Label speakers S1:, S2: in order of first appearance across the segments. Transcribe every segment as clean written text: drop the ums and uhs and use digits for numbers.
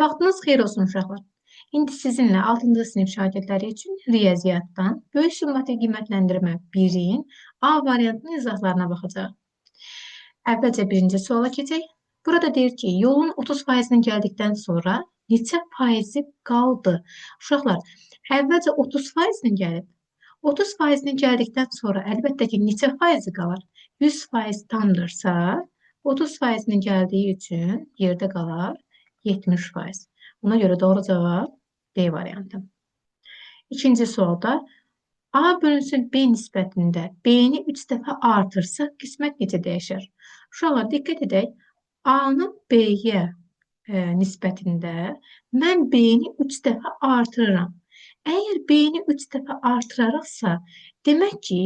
S1: Vaxtınız xeyir olsun uşaqlar. İndi sizinlə 6-cı sinif şagirdləri üçün riyaziyyatdan böyük summativ qiymətləndirmə 1-in A variantının izahlarına baxacağıq. Əvvəlcə birinci suala keçək. Burada deyir ki, yolun 30%-ni gəldikdən sonra neçə faizi qaldı? Uşaqlar, əvvəlcə 30%-ni gəlib. 30%-ni gəldikdən sonra əlbəttə ki, neçə faizi qalar? 100% tamdırsa, 30%-ni gəldiyi üçün yerdə qalar 70%. Buna görə doğru cavab D variantı. İkinci sualda A bölünsün B nisbətində B-ni 3 dəfə artırsa qismət necə dəyişər? Uşaqlar, diqqət edək. A-nın B-yə nisbətində mən B-ni 3 dəfə artırıram. Əgər B-ni 3 dəfə artıraraqsa, demək ki,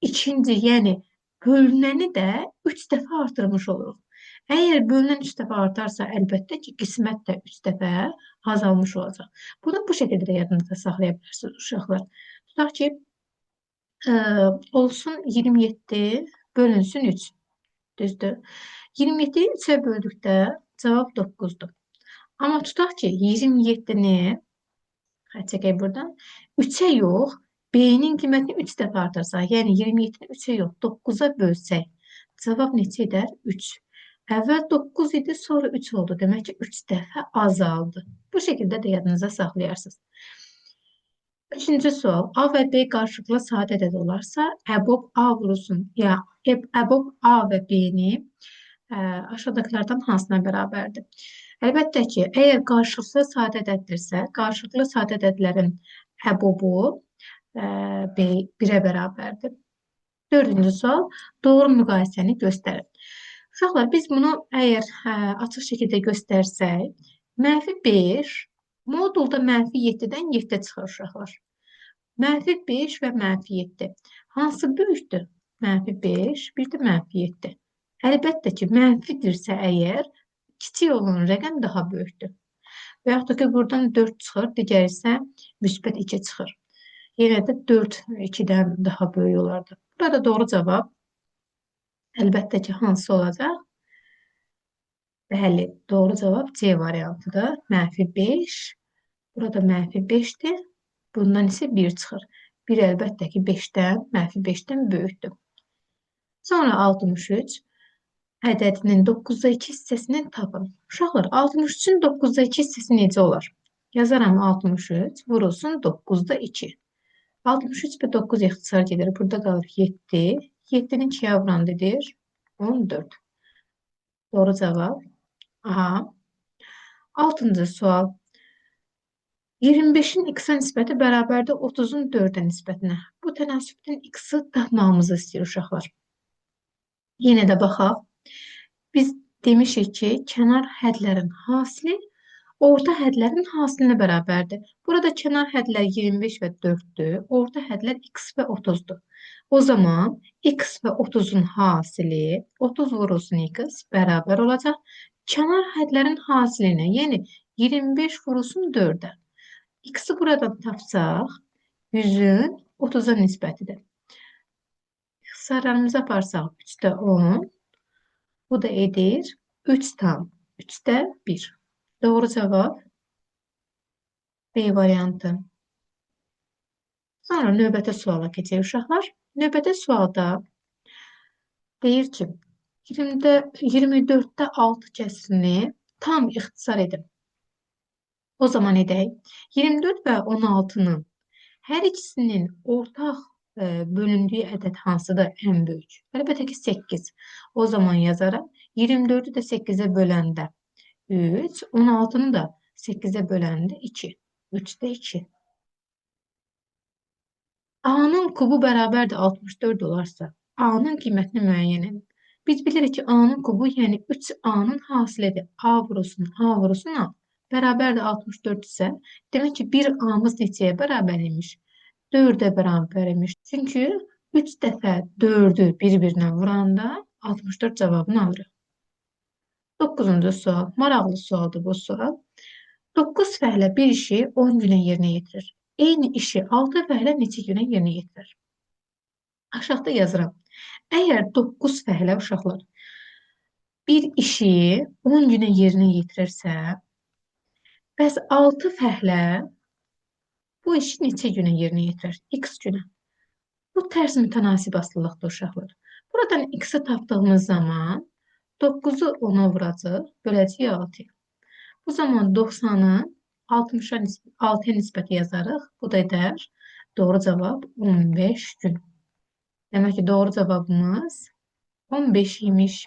S1: ikinci, yəni bölünəni də 3 dəfə artırmış oluruq. Əgər bölünən 3 dəfə artarsa, əlbəttə ki, qismət də 3 dəfə azalmış olacaq. Bunu bu şəkildə də yadınızda saxlaya bilərsiniz, uşaqlar. Tutaq ki, olsun 27 bölünsün 3. Düzdür. 27-yi 3-ə böldükdə cavab 9-dur. Amma tutaq ki, 27-ni, çəkək buradan, 3-ə yox, B-nin qiymətini 3 dəfə artırsaq, yəni 27-ni 3-ə yox, 9-a bölsək, cavab neçə edər? 3. Əvvəl 9 idi, sonra 3 oldu. Demək ki, 3 dəfə azaldı. Bu şəkildə də yadınıza saxlayarsınız. Üçüncü sual. A və B qarşılıqlı sadə ədəd olarsa, əbob A vurulsun. Ya, əbob A və B-ni aşağıdakilərdən hansına bərabərdir? Əlbəttə ki, əgər qarşılıqlı sadə ədəddirsə, qarşılıqlı sadə ədədlərin əbobu B-1-ə bərabərdir. Dördüncü sual. Doğru müqayisəni göstərin. Uşaqlar, biz bunu əgər açıq şəkildə göstərsək, -5 modulda -7-dən 7 çıxır uşaqlar. -5 və -7. Hansı böyükdür? -5, bir də -7. Əlbəttə ki, mənfidirsə əgər, kiçik olan rəqəm daha böyükdür. Və yaxud da ki, buradan 4 çıxır, digər isə müsbət 2 çıxır. Yenə də 4 2-dən daha böyük olardı. Burada doğru cavab əlbəttə ki, hansı olacaq? Bəli, doğru cavab C variantıdır. -5. Burada -5'dir. Bundan isə 1 çıxır. 1 əlbəttə ki, 5-dən, -5-dən böyükdür. Sonra 63. Ədədinin 9'da 2 hissəsini tapın. Uşaqlar, 63'ün 9'da 2 hissəsi necə olar? Yazaram 63, vurulsun 9'da 2. 63 və 9 ixtisar gedir. Burada qalır 7. 7'nin 2'yə vurandıdır 14. Doğru cavab A. 6-cı sual. 25'in x-a nisbəti bərabərdir 30'un 4'ə nisbətinə. Bu tənasübdən x-i tapmamızı istəyir uşaqlar. Yenə də baxaq. Biz demişik ki, kənar hədlərin hasili orta hədlərin hasilinə bərabərdir. Burada kənar hədlər 25 və 4'dür. Orta hədlər x və 30'dur. O zaman x və 30'un hasili 30 vurulsun x bərabər olacaq. Kənar hədlərin hasilinə, yəni 25 vurulsun 4'ə. X-i buradan tapsaq, 100'ün 30'a nisbətidir. İxtisarlarımızı aparsaq, 3'də 10. Bu da edir 3 tam. 3'də 1. Doğru cavab B variantı. Sonra növbəti suala keçək uşaqlar. Növbəti sualda deyir ki, 24'də 6 kəsirini tam ixtisar edin. O zaman edək. 24 və 16'nın hər ikisinin ortaq bölündüyü ədəd hansıdır? Ən böyük. Əlbəttə ki, 8. O zaman yazarım. 24'ü də 8'ə böləndə 3, 16'nı da 8'ə böləndə 2. 3'də 2. A-nın kubu bərabərdir 64 olarsa, A-nın qiymətini müəyyən edin. Biz bilirik ki, A-nın kubu, yəni 3A-nın hasilidir. A vurulsun, A vurulsun A. Bərabərdir 64 isə, demək ki, 1A-mız neçəyə bərabər imiş? 4'ə bərabər imiş. Çünki 3 dəfə 4'ü bir-birinə vuranda 64 cavabını alırıq. 9-cu sual. Maraqlı sualdır bu sual. 9 fəhlə bir işi 10 günə yerinə yetirir. Eyni işi 6 fəhlə neçə günə yerinə yetirir? Aşağıda yazıram. Əgər 9 fəhlə uşaqlar bir işi 10 günə yerinə yetirirsə, Bəs 6 fəhlə bu işi neçə günə yerinə yetirir? X günə. Bu tərs mütənasib asılılıqdır uşaqlar. Buradan x-i tapdığımız zaman 9-u 10-a vuracaq, böləcəyik 6-ya. Bu zaman 90-ı 6'ya nisbət yazarıq. Bu da edər. Doğru cavab 15 gün. Demək ki, doğru cavabımız 15 imiş.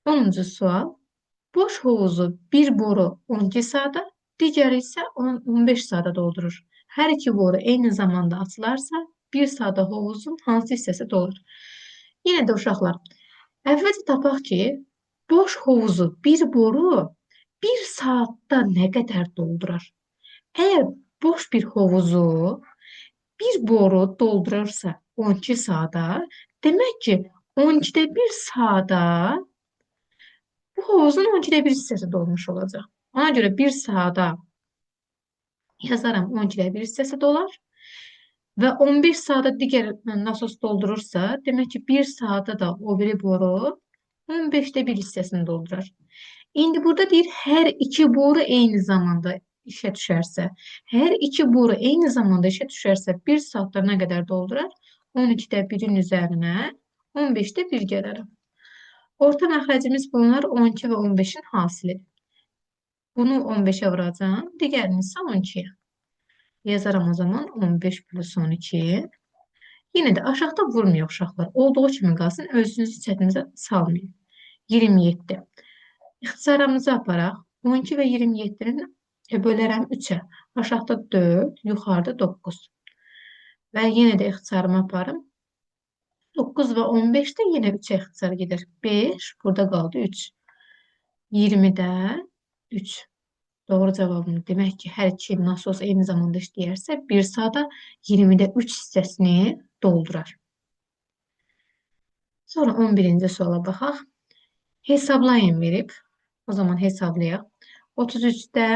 S1: 10-cu sual. Boş hovuzu bir boru 12 saata, digəri isə 15 saata doldurur. Hər iki boru eyni zamanda açılarsa, bir saata hovuzun hansı hissəsi dolur? Yenə də uşaqlar, əvvəlcə tapaq ki, boş hovuzu bir boru bir saatda nə qədər doldurar? Əgər boş bir hovuzu bir boru doldurursa 12 saata, demək ki, 12'də 1 saata bu hovuzun 12'də 1 hissəsi dolmuş olacaq. Ona görə 1 saata yazaram 12'də 1 hissəsi dolar və 15 saata digər nasos doldurursa, demək ki 1 saata da o biri boru 15'də 1 hissəsini doldurar. İndi burada deyir, hər iki boru eyni zamanda işə düşərsə, hər iki boru eyni zamanda işə düşərsə 1 saatda nə qədər doldurar? 12'də 1'in üzərinə 15'də 1 gələrəm. Orta məxrəcimiz bunlar 12 və 15'in hasilidir. Bunu 15'ə vuracağım, digərini isə 12'yə. Yazaram o zaman 15 plus 12. Yenə də aşağıda vurmuyor uşaqlar. Olduğu kimi qalsın, özünüzü çətinizə salmayın. 27. İxtisarımızı aparaq. 12 və 27'nin bölərəm 3'ə. Aşağıda 4, yuxarıda 9. Və yenə də ixtisarımı aparım. 9 və 15 də yenə 3'ə ixtisar gedir. 5, burada qaldı 3. 20'də 3. Doğru cavabım demək ki, hər iki nasos eyni zamanda işləyərsə, 1 saata 20'də 3 hissəsini doldurar. Sonra 11-ci suala baxaq. Hesablayın verib. O zaman hesablayaq. 33'də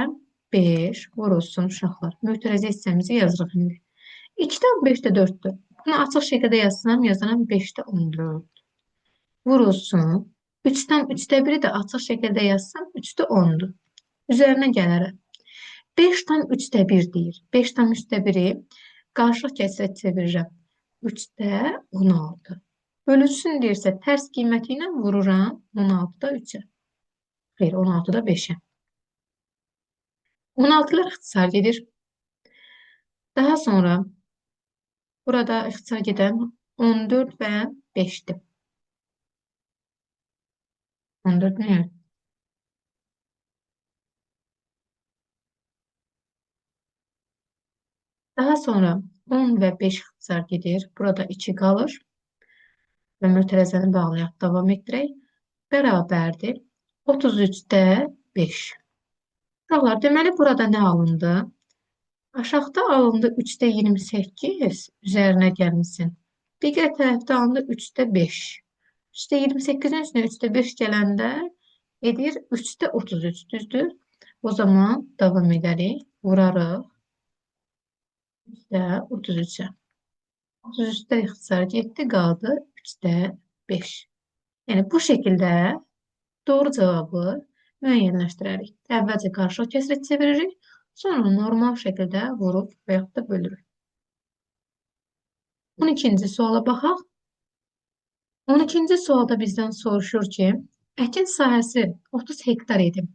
S1: 5 vurulsun uşaqlar. Mötərizə hissəmizi yazırıq indi. 2'dən 5'də 4'dür. Bunu açıq şəkildə yazsam, yazaram 5'də 14. Vurulsun. 3'dən 3'də 1'i də açıq şəkildə yazsam, 3'də 10'dur. Üzərinə gələrəm. 5 tam 3'də 1 deyir. 5 tam 3'də 1'i qarşılıq kəsrə çevirirəm. 3'də 16. Bölünsün deyirsə, tərs qiyməti ilə vururam 16'da 3'ə. Xeyr, 16'da 5'ə. 16'lar ixtisar gedir. Daha sonra burada ixtisar gedən 14 və 5'dir. 14 nə? Daha sonra 10 və 5 ixtisar gedir. Burada 2 qalır. Və mötərəzəni bağlayaq, davam etdirək. Bərabərdir. 33'də 5. Uşaqlar, deməli burada nə alındı? Aşağıda alındı 3'də 28 üzərinə gəlmişsin. Digər tərəfdə alındı 3'də 5. 3'də 28'in üstünə 3'də 5 gələndə edir 3'də 33 düzdür. O zaman davam edərik. Vurarıq 3'də 33'ə. 33'də ixtisar getdi, qaldı 3'də 5. Yəni bu şəkildə doğru cavabı müəyyənləşdirərik. Əvvəlcə qarşılıq kəsrə çeviririk, sonra normal şəkildə vurub və yaxud da bölürük. 12-ci suala baxaq. 12-ci sualda bizdən soruşur ki, əkin sahəsi 30 hektar idi.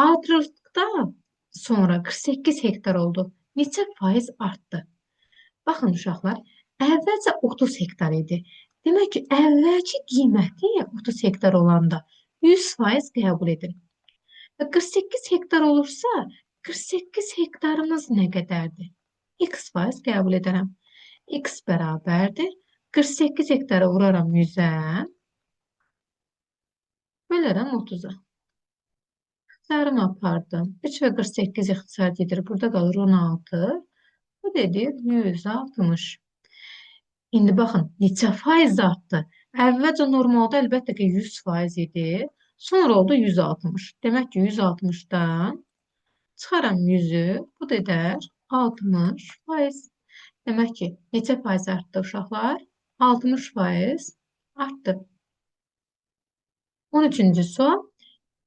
S1: Artırıldıqdan sonra 48 hektar oldu. Neçə faiz artdı? Baxın uşaqlar, əvvəlcə 30 hektar idi. Demək ki, əvvəlki qiyməti 30 hektar olanda 100% qəbul edin. Və 48 hektar olursa, 48 hektarımız nə qədərdir? X faiz qəbul edərəm. X bərabərdir. 48 hektarı vuraram 100'ə. Bölərəm 30'a. İxtisarımı apardım. 3 və 48 ixtisar gedir. Burada qalır 16. Bu dedir 160. İndi baxın, neçə faiz artdı? Əvvəlcə normalda əlbəttə ki 100% idi. Sonra oldu 160. Demək ki 160'dan çıxaram 100'ü. Bu da edər 60%. Demək ki neçə faiz artdı uşaqlar? 60% artdı. 13-cü sual.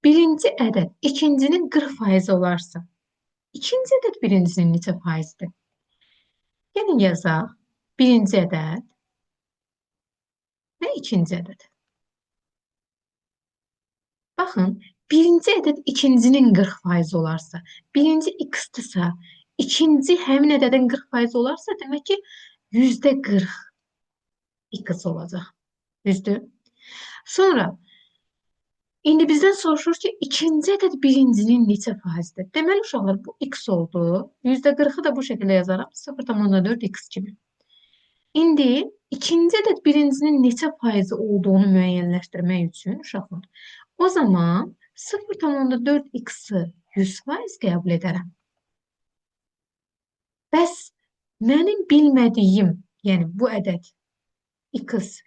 S1: birinci ədəd ikincinin 40% olarsa, ikinci ədəd birincisinin neçə faizdir? Gəlin yazaq. Birinci ədəd və ikinci ədəd. Baxın, birinci ədəd ikincinin 40% olarsa, birinci x-dırsa, ikinci həmin ədədin 40% olarsa, demək ki, %40 x olacaq. Düzdür? Sonra, indi bizdən soruşur ki, ikinci ədəd birincinin neçə faizdir? Deməli, uşaqlar, bu x oldu. %40-ı da bu şəkildə yazaraq 0,4 x kimi. İndi ikinci ədəd birincinin neçə faizi olduğunu müəyyənləşdirmək üçün uşaqlar, o zaman 0,4 x-i 100% qəbul edərəm. Bəs mənim bilmədiyim, yəni bu ədəd x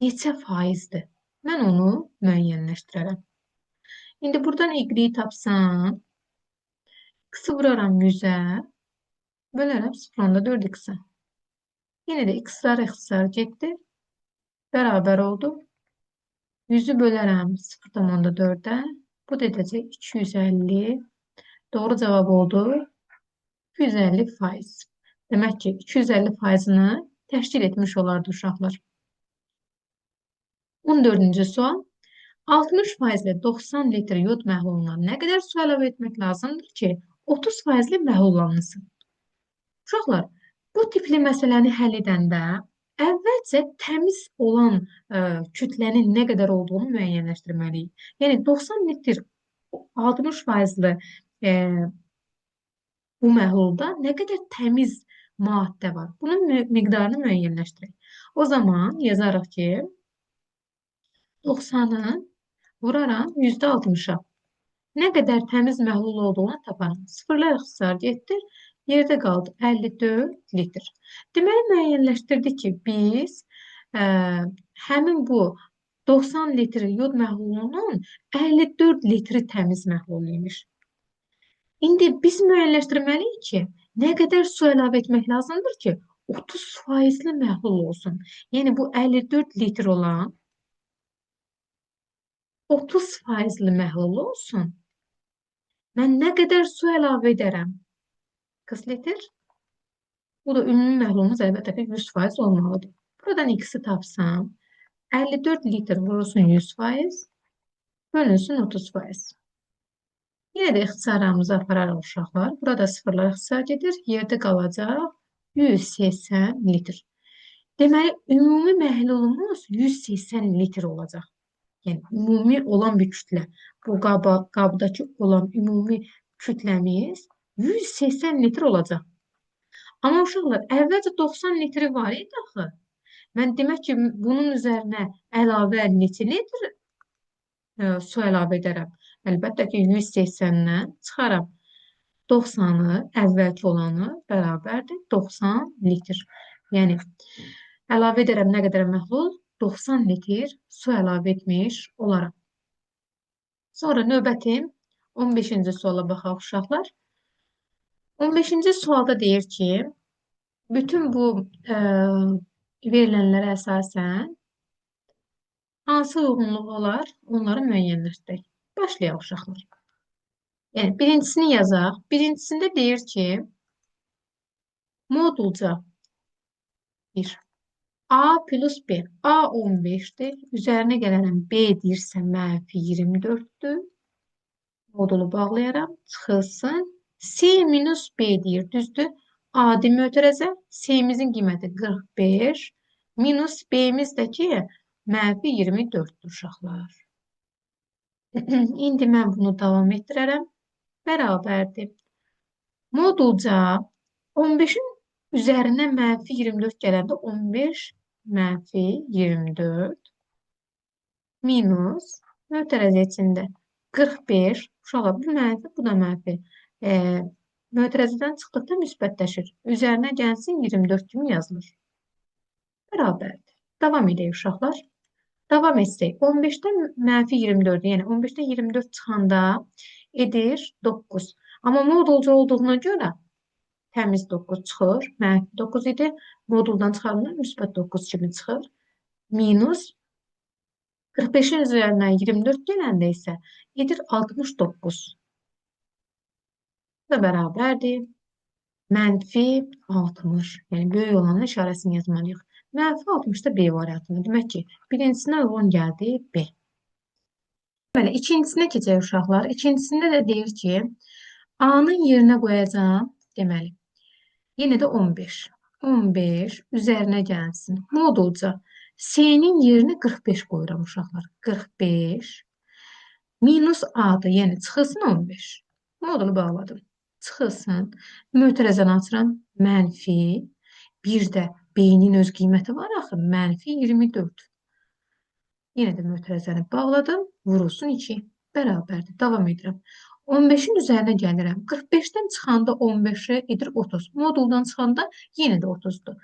S1: neçə faizdir? Mən onu müəyyənləşdirərəm. İndi buradan y tapsam, x-i vuraram 100-ə, bölərəm 0,4 x-ə. Yenə də x-lar ixtisar getdi, bərabər oldu. 100-ü bölərəm 0,4-ə, bu da edəcək 250. Doğru cavab oldu 250%. Demək ki, 250%-ni təşkil etmiş olardı uşaqlar. 14-cü sual. 60% 90 litr yod məhluluna nə qədər su əlavə etmək lazımdır ki, 30% məhullansın? Uşaqlar, bu tipli məsələni həll edəndə əvvəlcə təmiz olan kütlənin nə qədər olduğunu müəyyənləşdirməliyik. Yəni 90 litr 60%-li bu məhlulda nə qədər təmiz maddə var? Bunun miqdarını müəyyənləşdirək. O zaman yazarıq ki, 90-ı vuraram %60-a. Nə qədər təmiz məhlul olduğunu taparam. Sıfırlar ixtisar getdi. Yerdə qaldı 54 litr. Deməli, müəyyənləşdirdik ki, biz həmin bu 90 litr yod məhlulunun 54 litri təmiz məhlul imiş. İndi biz müəyyənləşdirməliyik ki, nə qədər su əlavə etmək lazımdır ki, 30%-li məhlul olsun. Yəni, bu 54 litr olan 30%-li məhlul olsun. Mən nə qədər su əlavə edərəm? 40 litr. Bu da ümumi məhlulumuz əlbəttə ki, 100% olmalıdır. Buradan x-i tapsam, 54 litr vurulsun 100%, bölünsün 30%. Yenə də ixtisarlarımızı apararıq uşaqlar. Burada sıfırlar ixtisar gedir. Yerdə qalacaq 180 litr. Deməli, ümumi məhlulumuz 180 litr olacaq. Yəni, ümumi olan bir kütlə. Bu qabdakı olan ümumi kütləmiz 180 litr olacaq. Amma uşaqlar, əvvəlcə 90 litri var idi axı. Mən demək ki, bunun üzərinə əlavə neçə litr su əlavə edərəm? Əlbəttə ki, 180-dən çıxaram. 90-ı, əvvəlki olanı bərabərdir 90 litr. Yəni, əlavə edərəm nə qədər məhlul? 90 litr su əlavə etmiş olaram. Sonra növbətim 15-ci suala baxaq uşaqlar. 15-ci sualda deyir ki, bütün bu verilənlərə əsasən hansı uyğunluq olar, onları müəyyənləşdirək. Başlayaq uşaqlar. Yəni, birincisini yazaq. Birincisində deyir ki, modulca 1. A plus B. A 15-dir. Üzərinə gələnən B deyirsə, mənfi 24-dür. Modulu bağlayaram. Çıxılsın. C minus B deyir. Düzdür. Adi mötərəzə. C-mizin qiyməti 45. Minus B-miz də ki, mənfi 24-dür uşaqlar. İndi mən bunu davam etdirərəm. Bərabərdir. Modulca 15-in üzərinə mənfi 24 gələndə 15 mənfi 24 minus mötərəzə içində 45. Uşaqlar, bu mənfi, bu da mənfi. Mötərəzədən çıxdıqda müsbətləşir. Üzərinə gəlsin 24 kimi yazılır. Bərabərdir. Davam edək uşaqlar. Davam etsək. 15-dən mənfi 24, yəni 15-dən 24 çıxanda edir 9. Amma modulca olduğuna görə təmiz 9 çıxır. Mənfi 9 idi. Moduldan çıxarılır, müsbət 9 kimi çıxır. Minus 45'in üzərindən 24 gələndə isə edir 69. Bu da bərabərdir. Mənfi 60. Yəni, böyük olanın işarəsini yazmalıyıq. Mənfi 60 da B variantında. Demək ki, birincisinə uyğun gəldi B. Deməli, ikincisinə keçək uşaqlar. İkincisində də deyir ki, A-nın yerinə qoyacağım. Deməli, yenə də 15. 15 üzərinə gəlsin. Modulca C-nin yerinə 45 qoyuram uşaqlar. 45 minus A-dır. Yəni, çıxılsın 15. Modulu bağladım. Çıxılsın. Mötərizəni açıram. Mənfi. Bir də B-nin öz qiyməti var axı. Mənfi 24. Yenə də mötərizəni bağladım. Vurulsun 2. Bərabərdir. Davam edirəm. 15'in üzərinə gəlirəm. 45'dən çıxanda 15'e edir 30. Moduldan çıxanda yenə də 30'dur.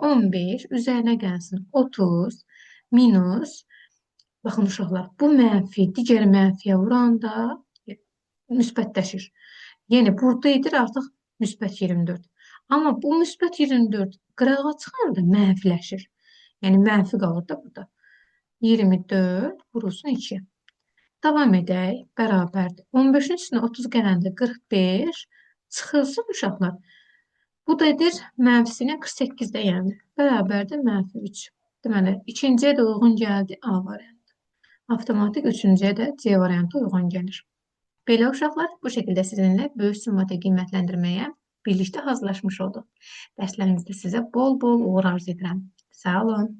S1: 15 üzərinə gəlsin 30 minus. Baxın uşaqlar, bu mənfi digər mənfiyə vuranda müsbətləşir. Yəni, burada edir artıq müsbət 24. Amma bu müsbət 24 qırağa çıxanda mənfiləşir. Yəni, mənfi qalır da burada. 24 vurulsun 2. Davam edək. Bərabərdir. 15'in üstünə 30 gələndə 45 çıxılsın uşaqlar. Bu da edir mənfisinə 48-də yəni. Bərabərdir mənfi 3. Deməli, ikinciyə də uyğun gəldi A variantı. Avtomatik üçüncüyə də C variantı uyğun gəlir. Belə uşaqlar, bu şəkildə sizinlə böyük summatı qiymətləndirməyə birlikdə hazırlaşmış olduq. Dərslərinizdə sizə bol-bol uğur arzu edirəm. Sağ olun.